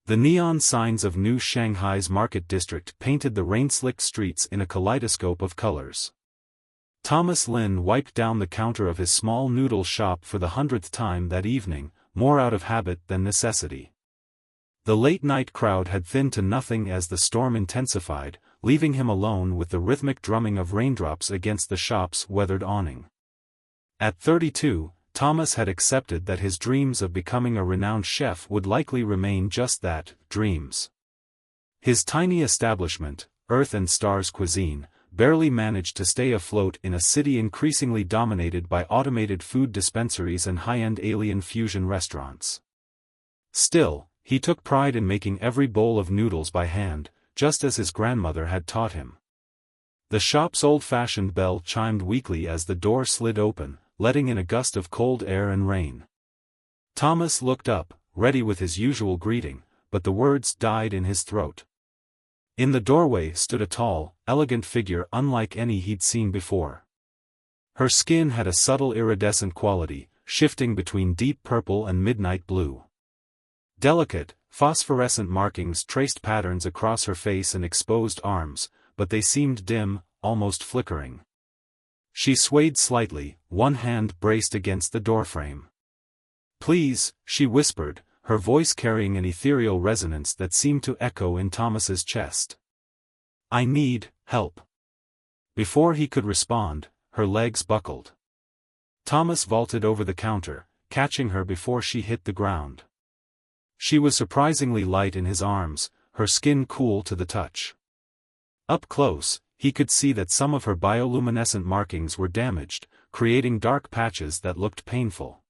The neon signs of New Shanghai's market district painted the rain-slicked streets in a kaleidoscope of colors. Thomas Lin wiped down the counter of his small noodle shop for the 100th time that evening, more out of habit than necessity. The late-night crowd had thinned to nothing as the storm intensified, leaving him alone with the rhythmic drumming of raindrops against the shop's weathered awning. At 32, Thomas had accepted that his dreams of becoming a renowned chef would likely remain just that, dreams. His tiny establishment, Earth and Stars Cuisine, barely managed to stay afloat in a city increasingly dominated by automated food dispensaries and high-end alien fusion restaurants. Still, he took pride in making every bowl of noodles by hand, just as his grandmother had taught him. The shop's old-fashioned bell chimed weakly as the door slid open, letting in a gust of cold air and rain. Thomas looked up, ready with his usual greeting, but the words died in his throat. In the doorway stood a tall, elegant figure unlike any he'd seen before. Her skin had a subtle iridescent quality, shifting between deep purple and midnight blue. Delicate, phosphorescent markings traced patterns across her face and exposed arms, but they seemed dim, almost flickering. She swayed slightly, one hand braced against the doorframe. "Please," she whispered, her voice carrying an ethereal resonance that seemed to echo in Thomas's chest. "I need help." Before he could respond, her legs buckled. Thomas vaulted over the counter, catching her before she hit the ground. She was surprisingly light in his arms, her skin cool to the touch. Up close, he could see that some of her bioluminescent markings were damaged, creating dark patches that looked painful.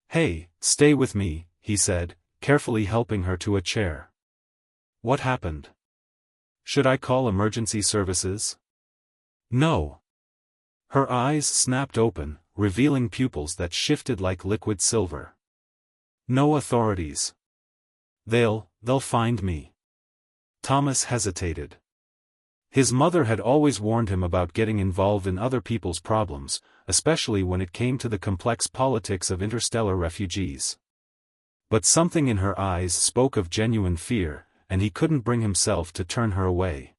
"Hey, stay with me," he said, carefully helping her to a chair. "What happened? Should I call emergency services?" "No." Her eyes snapped open, revealing pupils that shifted like liquid silver. "No authorities. They'll find me." Thomas hesitated. His mother had always warned him about getting involved in other people's problems, especially when it came to the complex politics of interstellar refugees. But something in her eyes spoke of genuine fear, and he couldn't bring himself to turn her away.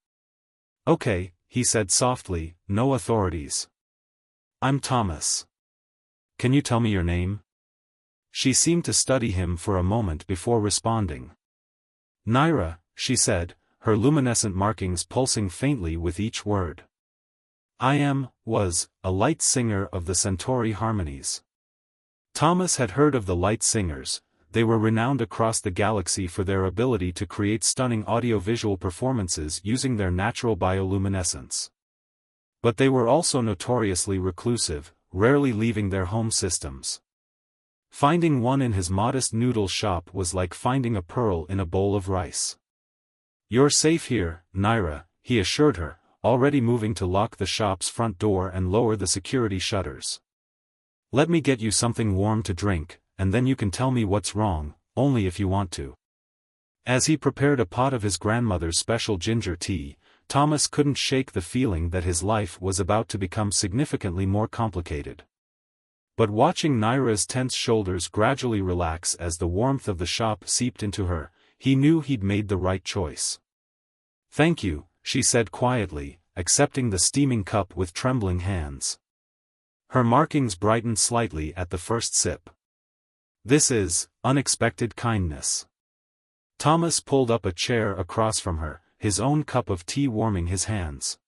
"Okay," he said softly, "no authorities. I'm Thomas. Can you tell me your name?" She seemed to study him for a moment before responding. "Naira," she said, her luminescent markings pulsing faintly with each word. Was a light singer of the Centauri harmonies." Thomas had heard of the light singers. They were renowned across the galaxy for their ability to create stunning audiovisual performances using their natural bioluminescence. But they were also notoriously reclusive, rarely leaving their home systems. Finding one in his modest noodle shop was like finding a pearl in a bowl of rice. "You're safe here, Naira," he assured her, already moving to lock the shop's front door and lower the security shutters. "Let me get you something warm to drink, and then you can tell me what's wrong, only if you want to." As he prepared a pot of his grandmother's special ginger tea, Thomas couldn't shake the feeling that his life was about to become significantly more complicated. But watching Naira's tense shoulders gradually relax as the warmth of the shop seeped into her, he knew he'd made the right choice. "Thank you," she said quietly, accepting the steaming cup with trembling hands. Her markings brightened slightly at the first sip. "This is unexpected kindness." Thomas pulled up a chair across from her, his own cup of tea warming his hands.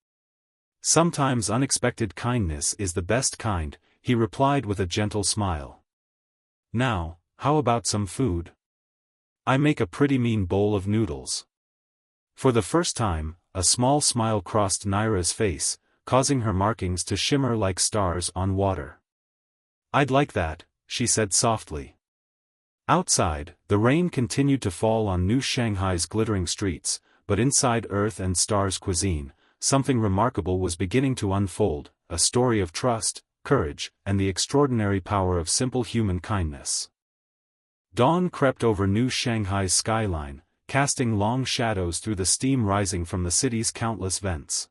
"Sometimes unexpected kindness is the best kind," he replied with a gentle smile. "Now, how about some food? I make a pretty mean bowl of noodles." For the first time, a small smile crossed Naira's face, causing her markings to shimmer like stars on water. "I'd like that," she said softly. Outside, the rain continued to fall on New Shanghai's glittering streets, but inside Earth and Stars Cuisine, something remarkable was beginning to unfold, a story of trust, courage, and the extraordinary power of simple human kindness. Dawn crept over New Shanghai's skyline, casting long shadows through the steam rising from the city's countless vents.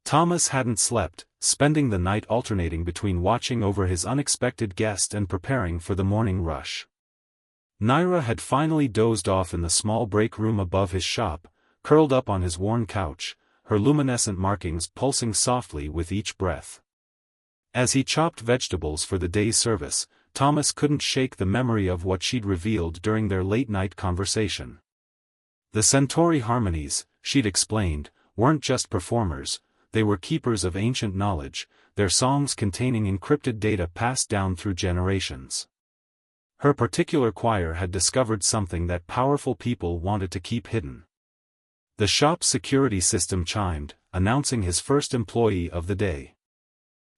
Thomas hadn't slept, spending the night alternating between watching over his unexpected guest and preparing for the morning rush. Naira had finally dozed off in the small break room above his shop, curled up on his worn couch, her luminescent markings pulsing softly with each breath. As he chopped vegetables for the day's service, Thomas couldn't shake the memory of what she'd revealed during their late-night conversation. The Centauri harmonies, she'd explained, weren't just performers, they were keepers of ancient knowledge, their songs containing encrypted data passed down through generations. Her particular choir had discovered something that powerful people wanted to keep hidden. The shop's security system chimed, announcing his first employee of the day.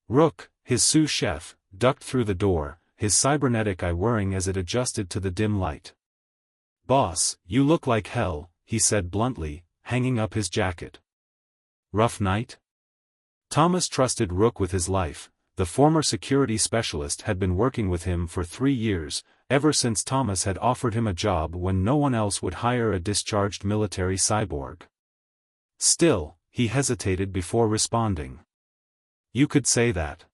Rook, his sous chef, ducked through the door, his cybernetic eye whirring as it adjusted to the dim light. "Boss, you look like hell," he said bluntly, hanging up his jacket. "Rough night?" Thomas trusted Rook with his life. The former security specialist had been working with him for 3 years, ever since Thomas had offered him a job when no one else would hire a discharged military cyborg. Still, he hesitated before responding. "You could say that.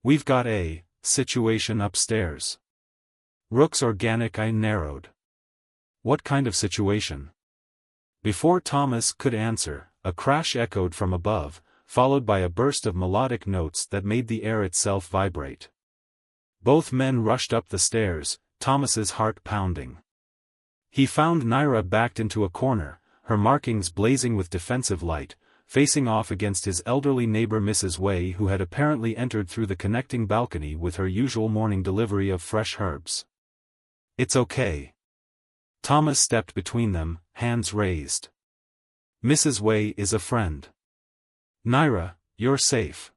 We've got a situation upstairs." Rook's organic eye narrowed. "What kind of situation?" Before Thomas could answer, a crash echoed from above, followed by a burst of melodic notes that made the air itself vibrate. Both men rushed up the stairs, Thomas's heart pounding. He found Naira backed into a corner, her markings blazing with defensive light, facing off against his elderly neighbor Mrs. Wei, who had apparently entered through the connecting balcony with her usual morning delivery of fresh herbs. "It's okay." Thomas stepped between them, hands raised. "Mrs. Wei is a friend. Naira, you're safe."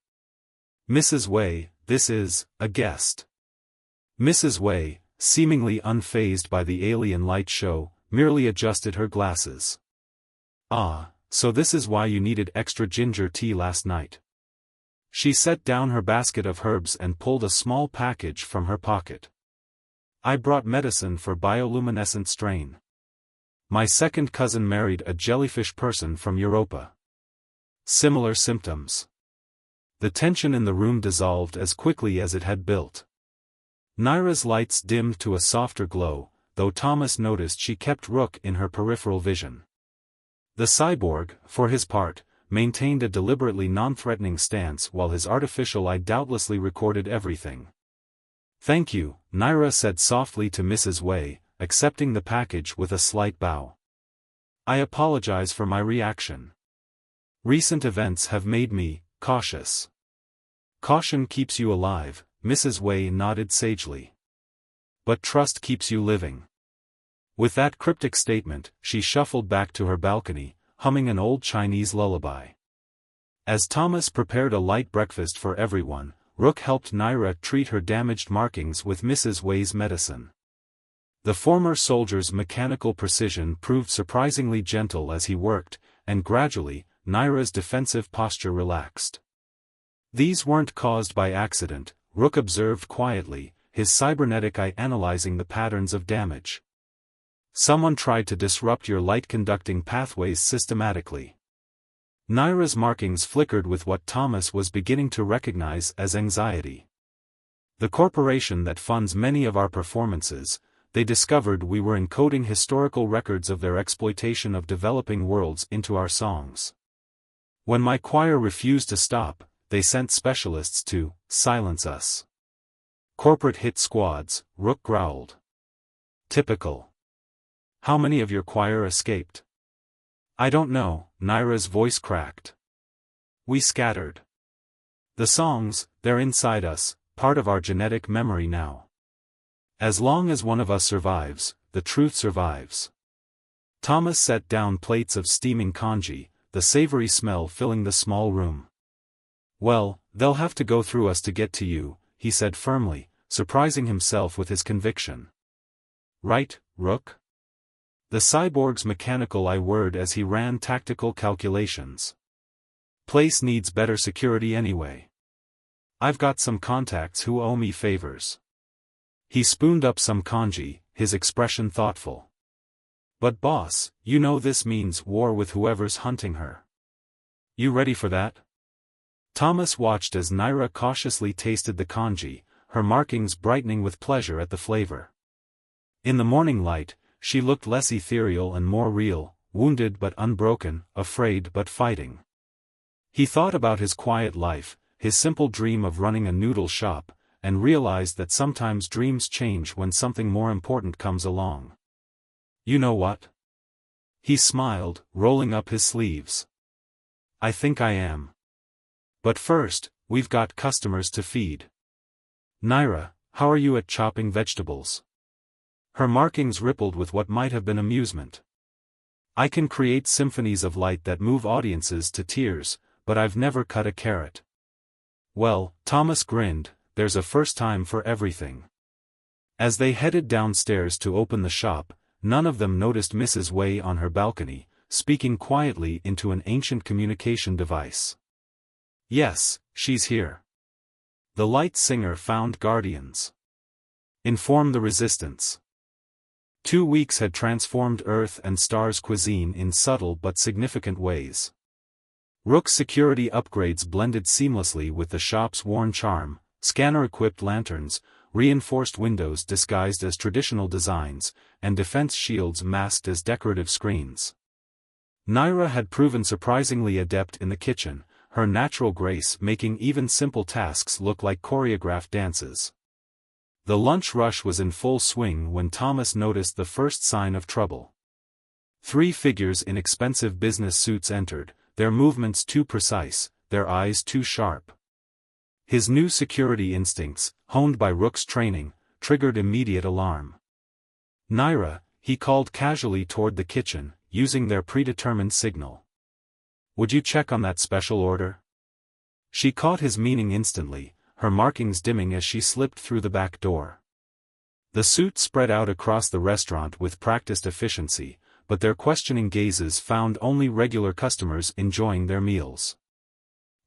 "Mrs. Wei, this is a guest." Mrs. Wei, seemingly unfazed by the alien light show, merely adjusted her glasses. "Ah, so this is why you needed extra ginger tea last night." She set down her basket of herbs and pulled a small package from her pocket. "I brought medicine for bioluminescent strain. My second cousin married a jellyfish person from Europa. Similar symptoms." The tension in the room dissolved as quickly as it had built. Naira's lights dimmed to a softer glow, though Thomas noticed she kept Rook in her peripheral vision. The cyborg, for his part, maintained a deliberately non-threatening stance while his artificial eye doubtlessly recorded everything. "Thank you," Naira said softly to Mrs. Wei, accepting the package with a slight bow. "I apologize for my reaction. Recent events have made me cautious." "Caution keeps you alive," Mrs. Wei nodded sagely. "But trust keeps you living." With that cryptic statement, she shuffled back to her balcony, humming an old Chinese lullaby. As Thomas prepared a light breakfast for everyone, Rook helped Naira treat her damaged markings with Mrs. Wei's medicine. The former soldier's mechanical precision proved surprisingly gentle as he worked, and gradually, Naira's defensive posture relaxed. These weren't caused by accident, Rook observed quietly, his cybernetic eye analyzing the patterns of damage. "Someone tried to disrupt your light-conducting pathways systematically." Naira's markings flickered with what Thomas was beginning to recognize as anxiety. "The corporation that funds many of our performances, they discovered we were encoding historical records of their exploitation of developing worlds into our songs. When my choir refused to stop, they sent specialists to silence us." "Corporate hit squads," Rook growled. "Typical. How many of your choir escaped?" "I don't know," Naira's voice cracked. "We scattered. The songs, they're inside us, part of our genetic memory now. As long as one of us survives, the truth survives." Thomas set down plates of steaming congee, the savory smell filling the small room. "Well, they'll have to go through us to get to you," he said firmly, surprising himself with his conviction. "Right, Rook?" The cyborg's mechanical eye whirred as he ran tactical calculations. "Place needs better security anyway. I've got some contacts who owe me favors." He spooned up some congee, his expression thoughtful. "But boss, you know this means war with whoever's hunting her. You ready for that?" Thomas watched as Naira cautiously tasted the congee, her markings brightening with pleasure at the flavor. In the morning light, she looked less ethereal and more real, wounded but unbroken, afraid but fighting. He thought about his quiet life, his simple dream of running a noodle shop, and realized that sometimes dreams change when something more important comes along. You know what? He smiled, rolling up his sleeves. I think I am. But first, we've got customers to feed. Naira, how are you at chopping vegetables? Her markings rippled with what might have been amusement. I can create symphonies of light that move audiences to tears, but I've never cut a carrot. Well, Thomas grinned, there's a first time for everything. As they headed downstairs to open the shop, none of them noticed Mrs. Wei on her balcony, speaking quietly into an ancient communication device. Yes, she's here. The light singer found guardians. Inform the resistance. 2 weeks had transformed Earth and Star's cuisine in subtle but significant ways. Rook's security upgrades blended seamlessly with the shop's worn charm, scanner-equipped lanterns, reinforced windows disguised as traditional designs, and defense shields masked as decorative screens. Naira had proven surprisingly adept in the kitchen, her natural grace making even simple tasks look like choreographed dances. The lunch rush was in full swing when Thomas noticed the first sign of trouble. 3 figures in expensive business suits entered, their movements too precise, their eyes too sharp. His new security instincts, honed by Rook's training, triggered immediate alarm. Naira, he called casually toward the kitchen, using their predetermined signal. Would you check on that special order? She caught his meaning instantly, her markings dimming as she slipped through the back door. The suit spread out across the restaurant with practiced efficiency, but their questioning gazes found only regular customers enjoying their meals.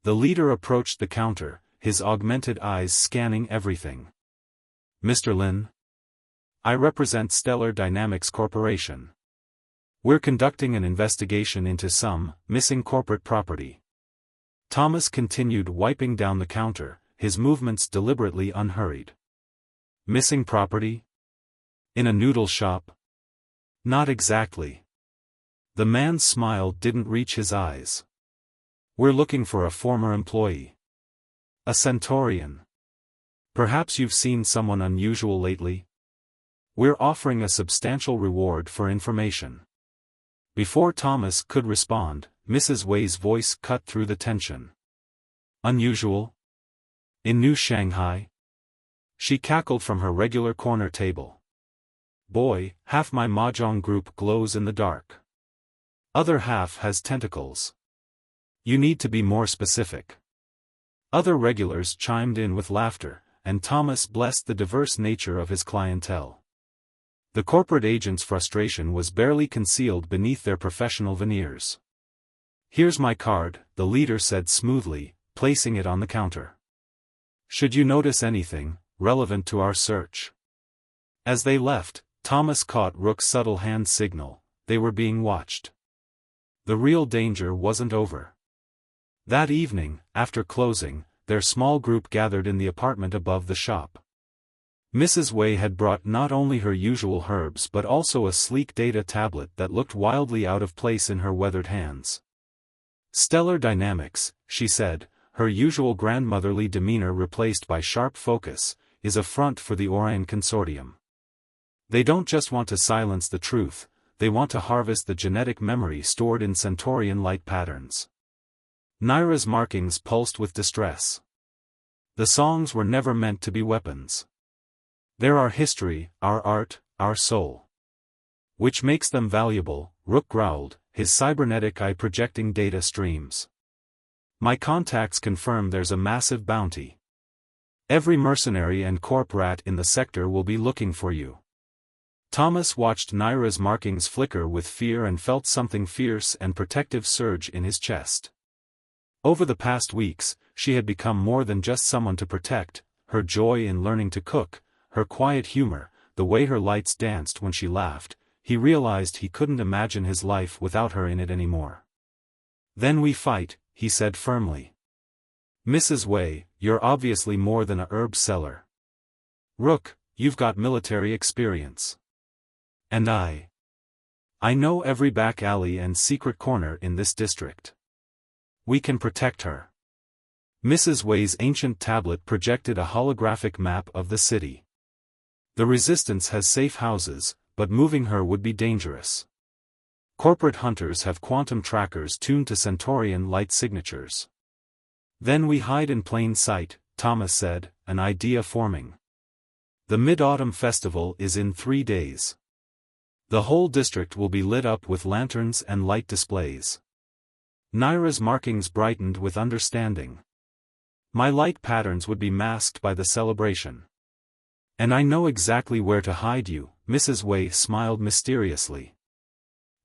The leader approached the counter, his augmented eyes scanning everything. Mr. Lin? I represent Stellar Dynamics Corporation. We're conducting an investigation into some missing corporate property. Thomas continued wiping down the counter, his movements deliberately unhurried. Missing property? In a noodle shop? Not exactly. The man's smile didn't reach his eyes. We're looking for a former employee. A Centaurian. Perhaps you've seen someone unusual lately? We're offering a substantial reward for information. Before Thomas could respond, Mrs. Wei's voice cut through the tension. Unusual? In New Shanghai? She cackled from her regular corner table. Boy, half my mahjong group glows in the dark. Other half has tentacles. You need to be more specific. Other regulars chimed in with laughter, and Thomas blessed the diverse nature of his clientele. The corporate agent's frustration was barely concealed beneath their professional veneers. Here's my card, the leader said smoothly, placing it on the counter. Should you notice anything relevant to our search? As they left, Thomas caught Rook's subtle hand signal, they were being watched. The real danger wasn't over. That evening, after closing, their small group gathered in the apartment above the shop. Mrs. Wei had brought not only her usual herbs but also a sleek data tablet that looked wildly out of place in her weathered hands. Stellar Dynamics, she said, her usual grandmotherly demeanor replaced by sharp focus, is a front for the Orion Consortium. They don't just want to silence the truth, they want to harvest the genetic memory stored in Centaurian light patterns. Naira's markings pulsed with distress. The songs were never meant to be weapons. They're our history, our art, our soul. Which makes them valuable, Rook growled, his cybernetic eye projecting data streams. My contacts confirm there's a massive bounty. Every mercenary and corp rat in the sector will be looking for you. Thomas watched Naira's markings flicker with fear and felt something fierce and protective surge in his chest. Over the past weeks, she had become more than just someone to protect, her joy in learning to cook, her quiet humor, the way her lights danced when she laughed, he realized he couldn't imagine his life without her in it anymore. Then we fight, he said firmly. Mrs. Wei, you're obviously more than a herb seller. Rook, you've got military experience. And I know every back alley and secret corner in this district. We can protect her. Mrs. Way's ancient tablet projected a holographic map of the city. The Resistance has safe houses, but moving her would be dangerous. Corporate hunters have quantum trackers tuned to Centaurian light signatures. Then we hide in plain sight, Thomas said, an idea forming. The Mid-Autumn Festival is in 3 days. The whole district will be lit up with lanterns and light displays. Naira's markings brightened with understanding. My light patterns would be masked by the celebration. And I know exactly where to hide you, Mrs. Way smiled mysteriously.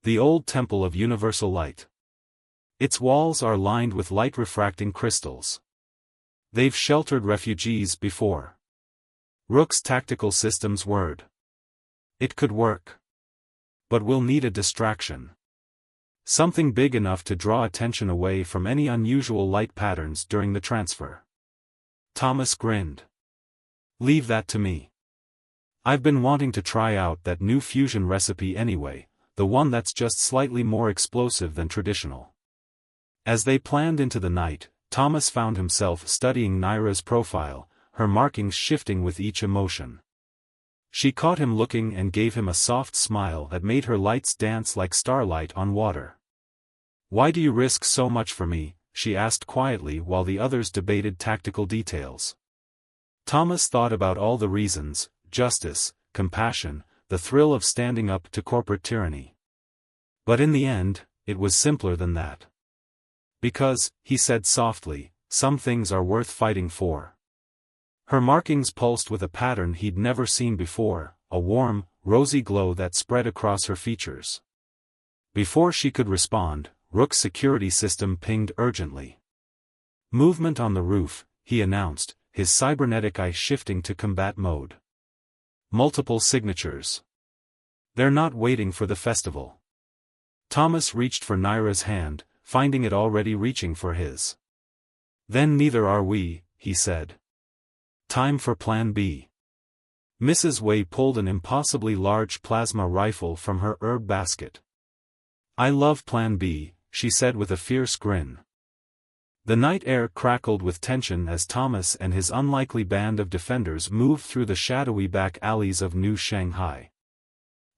The old Temple of Universal Light. Its walls are lined with light-refracting crystals. They've sheltered refugees before. Rook's tactical system's word. It could work. But we'll need a distraction. Something big enough to draw attention away from any unusual light patterns during the transfer. Thomas grinned. Leave that to me. I've been wanting to try out that new fusion recipe anyway, the one that's just slightly more explosive than traditional. As they planned into the night, Thomas found himself studying Naira's profile, her markings shifting with each emotion. She caught him looking and gave him a soft smile that made her lights dance like starlight on water. Why do you risk so much for me? She asked quietly while the others debated tactical details. Thomas thought about all the reasons: justice, compassion, the thrill of standing up to corporate tyranny. But in the end, it was simpler than that. Because, he said softly, some things are worth fighting for. Her markings pulsed with a pattern he'd never seen before, a warm, rosy glow that spread across her features. Before she could respond, Rook's security system pinged urgently. Movement on the roof, he announced, his cybernetic eye shifting to combat mode. Multiple signatures. They're not waiting for the festival. Thomas reached for Naira's hand, finding it already reaching for his. Then neither are we, he said. Time for Plan B. Mrs. Way pulled an impossibly large plasma rifle from her herb basket. I love Plan B, she said with a fierce grin. The night air crackled with tension as Thomas and his unlikely band of defenders moved through the shadowy back alleys of New Shanghai.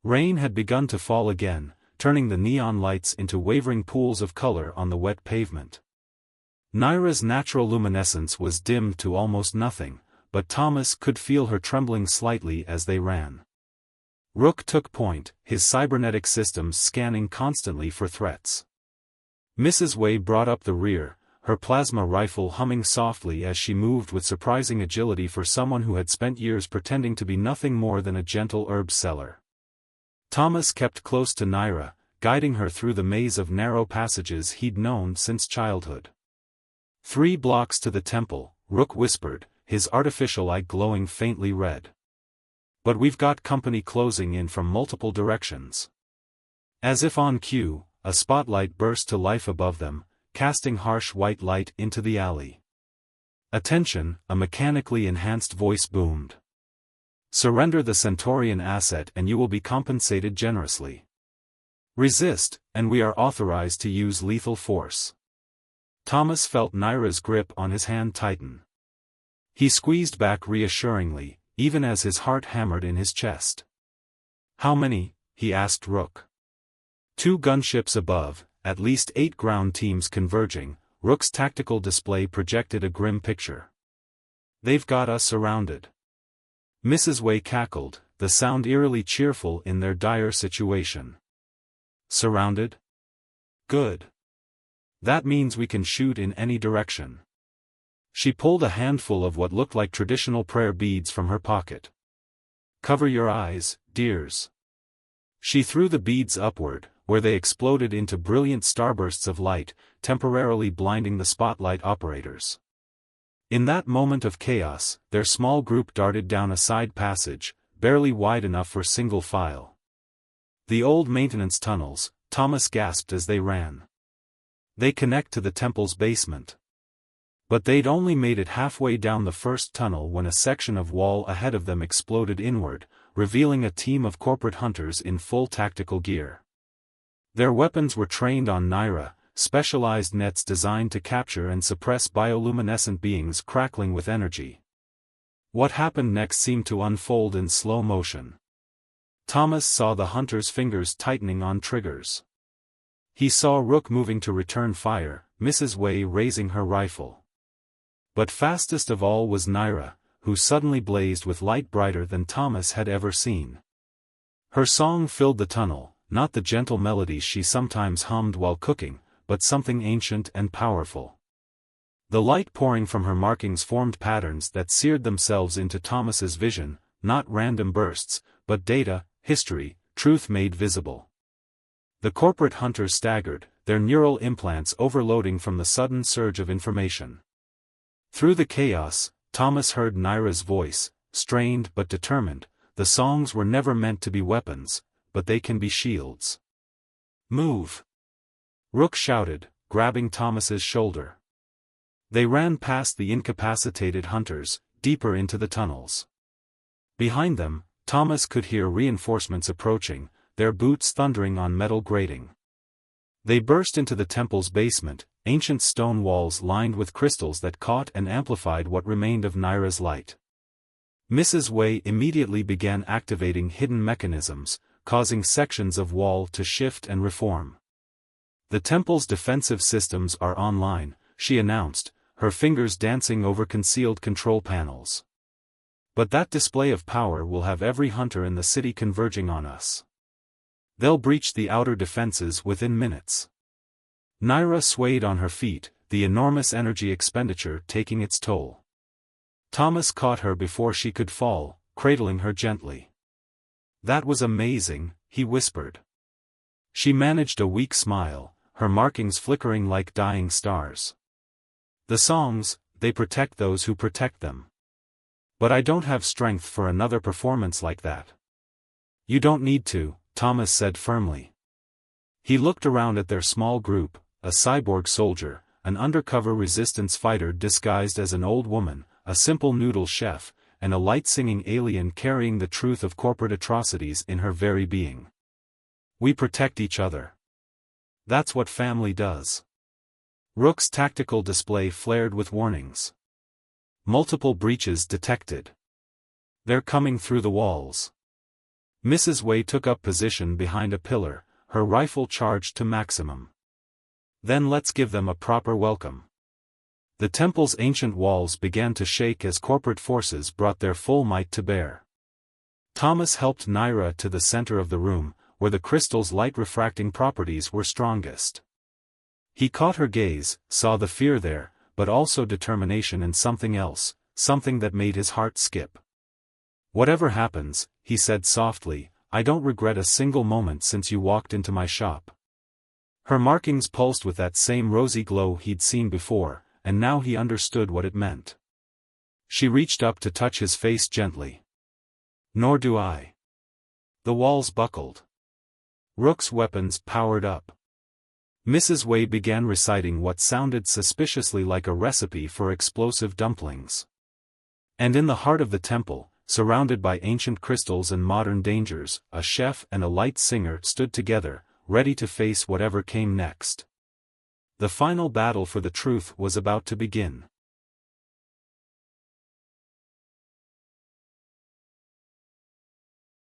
Rain had begun to fall again, turning the neon lights into wavering pools of color on the wet pavement. Naira's natural luminescence was dimmed to almost nothing, but Thomas could feel her trembling slightly as they ran. Rook took point, his cybernetic systems scanning constantly for threats. Mrs. Way brought up the rear, her plasma rifle humming softly as she moved with surprising agility for someone who had spent years pretending to be nothing more than a gentle herb seller. Thomas kept close to Naira, guiding her through the maze of narrow passages he'd known since childhood. 3 blocks to the temple, Rook whispered, his artificial eye glowing faintly red. But we've got company closing in from multiple directions. As if on cue, a spotlight burst to life above them, casting harsh white light into the alley. Attention, a mechanically enhanced voice boomed. Surrender the Centaurian asset and you will be compensated generously. Resist, and we are authorized to use lethal force. Thomas felt Naira's grip on his hand tighten. He squeezed back reassuringly, even as his heart hammered in his chest. How many? He asked Rook. 2 gunships above, at least 8 ground teams converging, Rook's tactical display projected a grim picture. They've got us surrounded. Mrs. Way cackled, the sound eerily cheerful in their dire situation. Surrounded? Good. That means we can shoot in any direction. She pulled a handful of what looked like traditional prayer beads from her pocket. Cover your eyes, dears. She threw the beads upward, where they exploded into brilliant starbursts of light, temporarily blinding the spotlight operators. In that moment of chaos, their small group darted down a side passage, barely wide enough for single file. The old maintenance tunnels, Thomas gasped as they ran. They connect to the temple's basement. But they'd only made it halfway down the first tunnel when a section of wall ahead of them exploded inward, revealing a team of corporate hunters in full tactical gear. Their weapons were trained on Naira, specialized nets designed to capture and suppress bioluminescent beings crackling with energy. What happened next seemed to unfold in slow motion. Thomas saw the hunter's fingers tightening on triggers. He saw Rook moving to return fire, Mrs. Wei raising her rifle. But fastest of all was Naira, who suddenly blazed with light brighter than Thomas had ever seen. Her song filled the tunnel, not the gentle melodies she sometimes hummed while cooking, but something ancient and powerful. The light pouring from her markings formed patterns that seared themselves into Thomas's vision, not random bursts, but data, history, truth made visible. The corporate hunters staggered, their neural implants overloading from the sudden surge of information. Through the chaos, Thomas heard Naira's voice, strained but determined. The songs were never meant to be weapons, but they can be shields. Move! Rook shouted, grabbing Thomas's shoulder. They ran past the incapacitated hunters, deeper into the tunnels. Behind them, Thomas could hear reinforcements approaching, their boots thundering on metal grating. They burst into the temple's basement, ancient stone walls lined with crystals that caught and amplified what remained of Naira's light. Mrs. Wei immediately began activating hidden mechanisms, causing sections of wall to shift and reform. The temple's defensive systems are online, she announced, her fingers dancing over concealed control panels. But that display of power will have every hunter in the city converging on us. They'll breach the outer defenses within minutes. Naira swayed on her feet, the enormous energy expenditure taking its toll. Thomas caught her before she could fall, cradling her gently. That was amazing, he whispered. She managed a weak smile, her markings flickering like dying stars. The songs, they protect those who protect them. But I don't have strength for another performance like that. You don't need to, Thomas said firmly. He looked around at their small group, a cyborg soldier, an undercover resistance fighter disguised as an old woman, a simple noodle chef, and a light-singing alien carrying the truth of corporate atrocities in her very being. We protect each other. That's what family does. Rook's tactical display flared with warnings. Multiple breaches detected. They're coming through the walls. Mrs. Wei took up position behind a pillar, her rifle charged to maximum. Then let's give them a proper welcome. The temple's ancient walls began to shake as corporate forces brought their full might to bear. Thomas helped Naira to the center of the room, where the crystal's light-refracting properties were strongest. He caught her gaze, saw the fear there, but also determination and something else, something that made his heart skip. Whatever happens, he said softly, I don't regret a single moment since you walked into my shop. Her markings pulsed with that same rosy glow he'd seen before, and now he understood what it meant. She reached up to touch his face gently. Nor do I. The walls buckled. Rook's weapons powered up. Mrs. Wei began reciting what sounded suspiciously like a recipe for explosive dumplings. And in the heart of the temple, surrounded by ancient crystals and modern dangers, a chef and a light singer stood together, ready to face whatever came next. The final battle for the truth was about to begin.